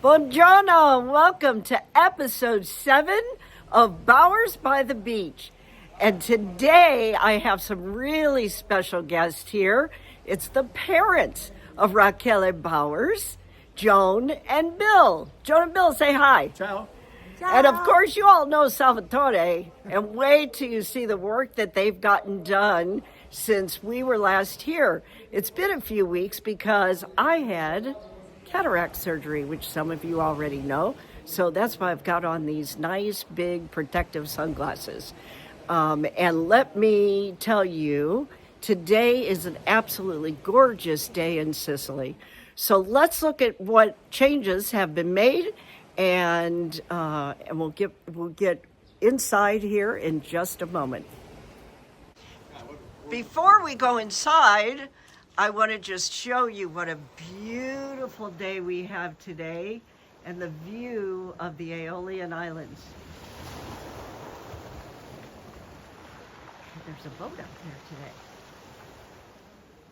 Buongiorno, welcome to episode 7 of Bowers by the Beach. And today I have some really special guests here. It's the parents of Rachele Bowers, Joan and Bill. Joan and Bill, say hi. Ciao. And of course you all know Salvatore, and wait till you see the work that they've gotten done since we were last here. It's been a few weeks because I had cataract surgery, which some of you already know. So that's why I've got on these nice, big, protective sunglasses. And let me tell you, today is an absolutely gorgeous day in Sicily. So let's look at what changes have been made, and we'll get inside here in just a moment. Before we go inside, I want to just show you what a beautiful day we have today and the view of the Aeolian Islands. There's a boat out there today.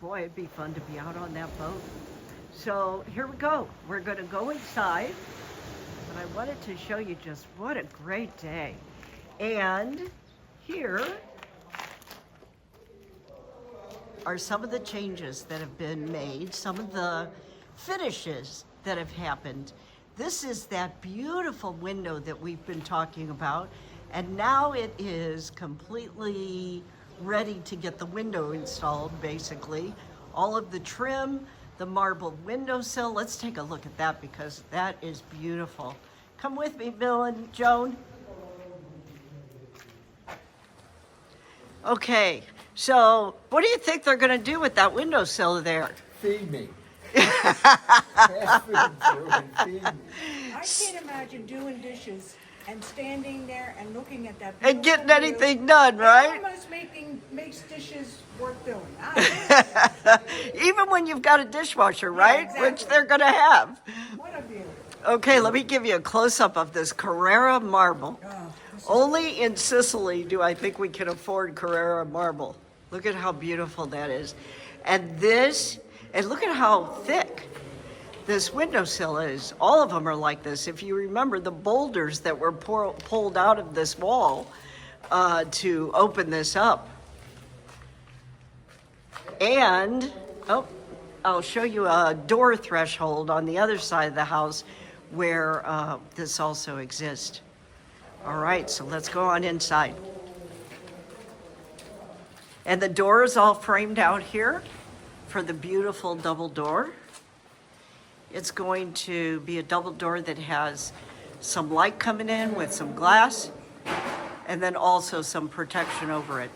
Boy, it'd be fun to be out on that boat. So here we go. We're going to go inside, but I wanted to show you just what a great day. And here are some of the changes that have been made, some of the finishes that have happened. This is that beautiful window that we've been talking about, and now it is completely ready to get the window installed, basically. All of the trim, the marble windowsill. Let's take a look at that because that is beautiful. Come with me, Bill and Joan. Okay, so what do you think they're going to do with that windowsill there? Feed me. Fast food through and feed me. I can't imagine doing dishes and standing there and looking at that. And getting beautiful view. anything done, right? It almost makes dishes worth doing. Even when you've got a dishwasher, right? exactly. Which they're going to have. What a view. Okay, let me give you a close-up of this Carrara marble. Only in Sicily do I think we can afford Carrara marble. Look at how beautiful that is. And look at how thick this windowsill is. All of them are like this. If you remember the boulders that were pulled out of this wall to open this up. And, I'll show you a door threshold on the other side of the house where this also exists. All right, so let's go on inside. And the door is all framed out here for the beautiful double door. It's going to be a double door that has some light coming in with some glass and then also some protection over it.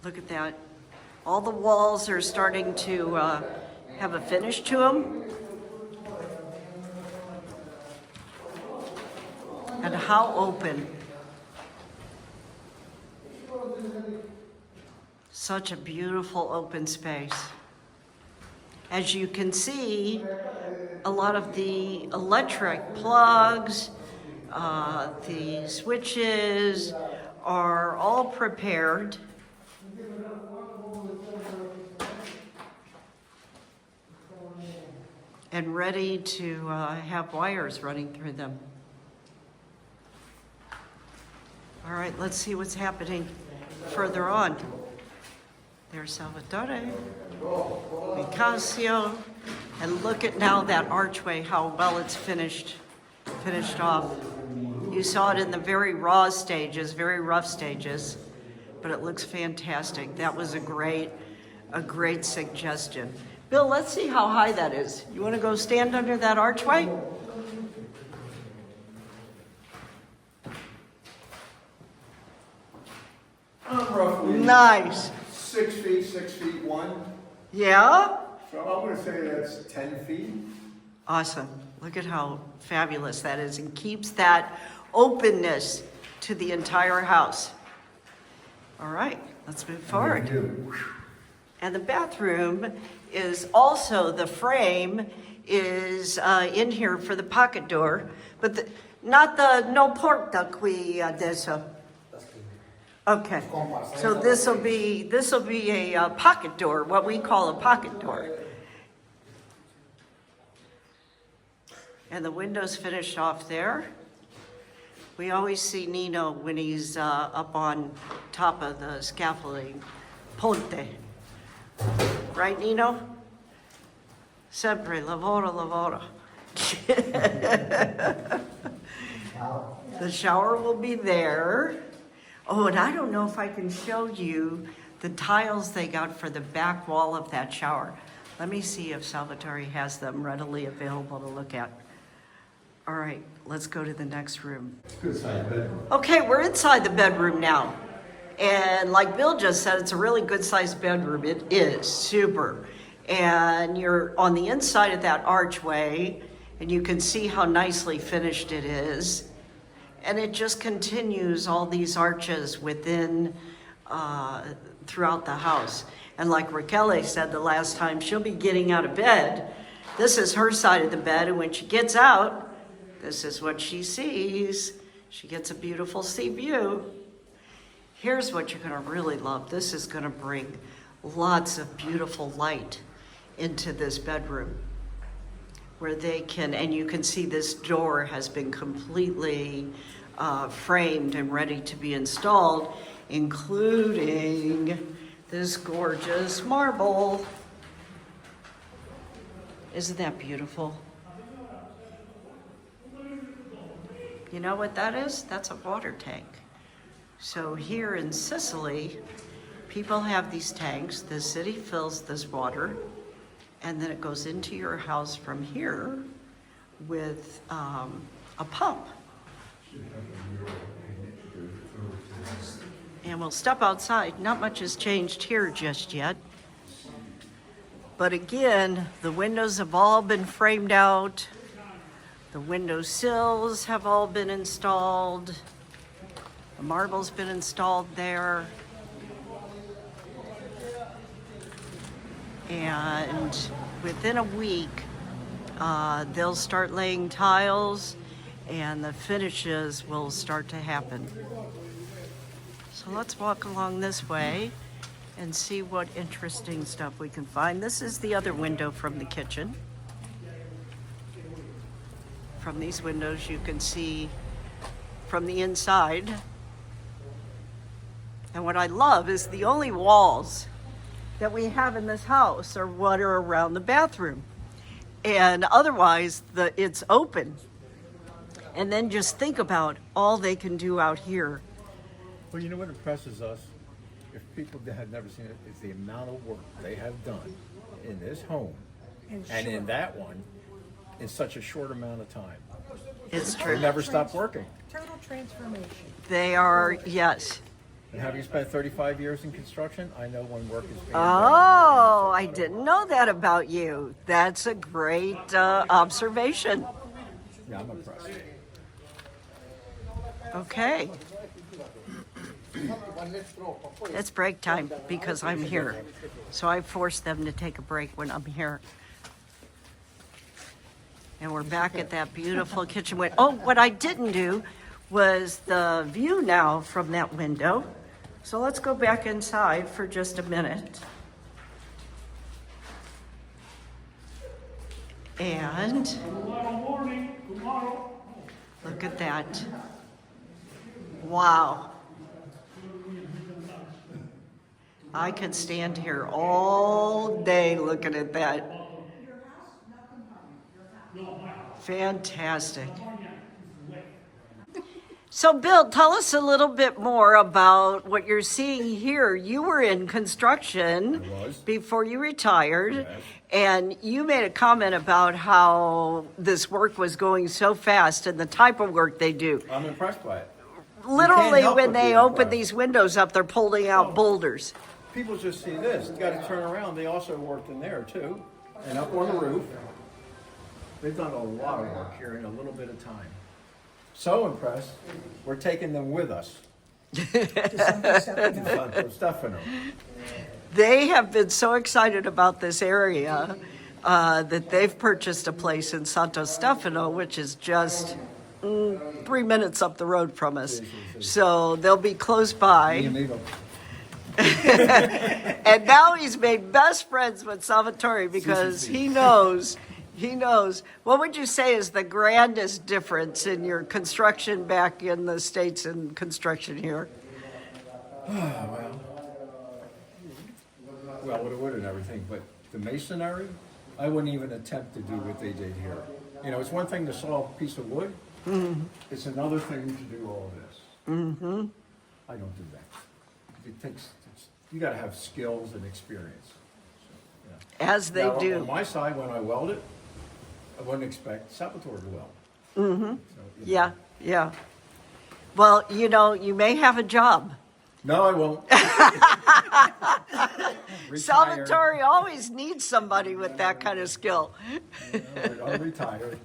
Look at that. All the walls are starting to have a finish to them. And how open. Such a beautiful open space. As you can see, a lot of the electric plugs, the switches are all prepared. And ready to have wires running through them. All right, let's see what's happening further on. There's Salvatore, Nicasio, and look at now that archway, how well it's finished off. You saw it in the very raw stages, very rough stages, but it looks fantastic. That was a great suggestion. Bill, let's see how high that is. You want to go stand under that archway? Roughly Nice. 6 feet, 6'1". Yeah? So I'm going to say that's 10 feet. Awesome. Look at how fabulous that is and keeps that openness to the entire house. All right, let's move forward. And the bathroom is also, the frame is in here for the pocket door, but not the no porta qui adesso. Okay, so this will be a pocket door, what we call a pocket door. And the window's finished off there. We always see Nino when he's up on top of the scaffolding. Ponte. Right, Nino? Sempre, lavora, lavora. The shower will be there. Oh, and I don't know if I can show you the tiles they got for the back wall of that shower. Let me see if Salvatore has them readily available to look at. All right, let's go to the next room. Good sized bedroom. Okay, we're inside the bedroom now. And like Bill just said, it's a really good sized bedroom. It is super. And you're on the inside of that archway, and you can see how nicely finished it is. And it just continues all these arches within, throughout the house. And like Raquel said the last time, she'll be getting out of bed. This is her side of the bed, and when she gets out, this is what she sees. She gets a beautiful sea view. Here's what you're gonna really love. This is gonna bring lots of beautiful light into this bedroom where they can, and you can see this door has been completely framed and ready to be installed, including this gorgeous marble. Isn't that beautiful? You know what that is? That's a water tank. So here in Sicily, people have these tanks. The city fills this water, and then it goes into your house from here with a pump. And we'll step outside. Not much has changed here just yet. But again, the windows have all been framed out. The window sills have all been installed. The marble's been installed there. And within a week, they'll start laying tiles and the finishes will start to happen. So let's walk along this way and see what interesting stuff we can find. This is the other window from the kitchen. From these windows, you can see from the inside. And what I love is the only walls that we have in this house are what are around the bathroom. And otherwise, it's open. And then just think about all they can do out here. Well, you know what impresses us? If people that have never seen it, is the amount of work they have done in this home and in that one in such a short amount of time. It's true. They never stop working. Total transformation. They are, yes. And having spent 35 years in construction, I know when work is being done. Oh, I didn't know that about you. That's a great observation. Yeah, I'm impressed. Okay. It's break time because I'm here. So I force them to take a break when I'm here. And we're back at that beautiful kitchen window. Oh, what I didn't do was the view now from that window. So let's go back inside for just a minute. And look at that. Wow. I could stand here all day looking at that. Fantastic. So Bill, tell us a little bit more about what you're seeing here. You were in construction before you retired, Yes. and you made a comment about how this work was going so fast and the type of work they do. I'm impressed by it. Literally, help when but they be open impressed. these windows up, they're pulling out boulders. People just see this. You got to turn around. They also worked in there too, and up on the roof. They've done a lot of work here in a little bit of time. So impressed, we're taking them with us. To Stefano. They have been so excited about this area that they've purchased a place in Santo Stefano, which is just 3 minutes up the road from us. So they'll be close by. And now he's made best friends with Salvatore because he knows. What would you say is the grandest difference in your construction back in the States and construction here? Well, with the wood and everything, but the masonry, I wouldn't even attempt to do what they did here. You know, it's one thing to saw a piece of wood. It's another thing to do all this. I don't do that. You gotta have skills and experience. So, yeah. As they Now, do. on my side, when I weld it, I wouldn't expect Salvatore to weld. So, you know. Yeah. Well, you may have a job. No, I won't. Retired. Salvatore always needs somebody with that kind of skill. I'm retired.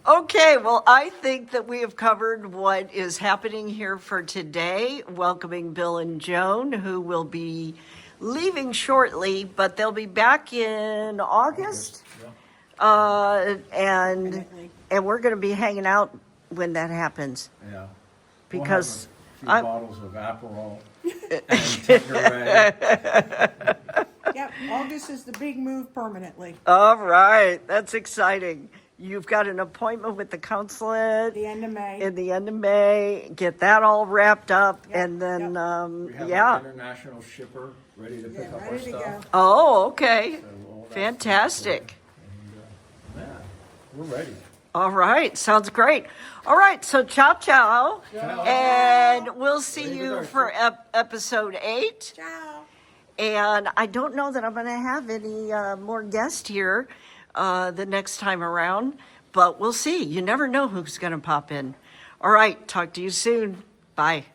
Okay, well, I think that we have covered what is happening here for today, welcoming Bill and Joan, who will be leaving shortly, but they'll be back in August. Yeah. And we're going to be hanging out when that happens. Yeah. Because we'll have a few bottles of Aperol and Tanqueray. Yep, August is the big move permanently, All right, that's exciting. You've got an appointment with the consulate the end of May. in the end of May. Get that all wrapped up, Yep, and then yep. We have yeah. an international shipper ready to pick Yeah, up our ready to stuff. go. Oh, okay, So all that's fantastic. And, yeah, we're ready. All right, sounds great. All right, so ciao, ciao, Ciao. and we'll see you Arrivederci. for episode 8. Ciao. And I don't know that I'm going to have any more guests here the next time around, but we'll see. You never know who's going to pop in. All right, talk to you soon. Bye.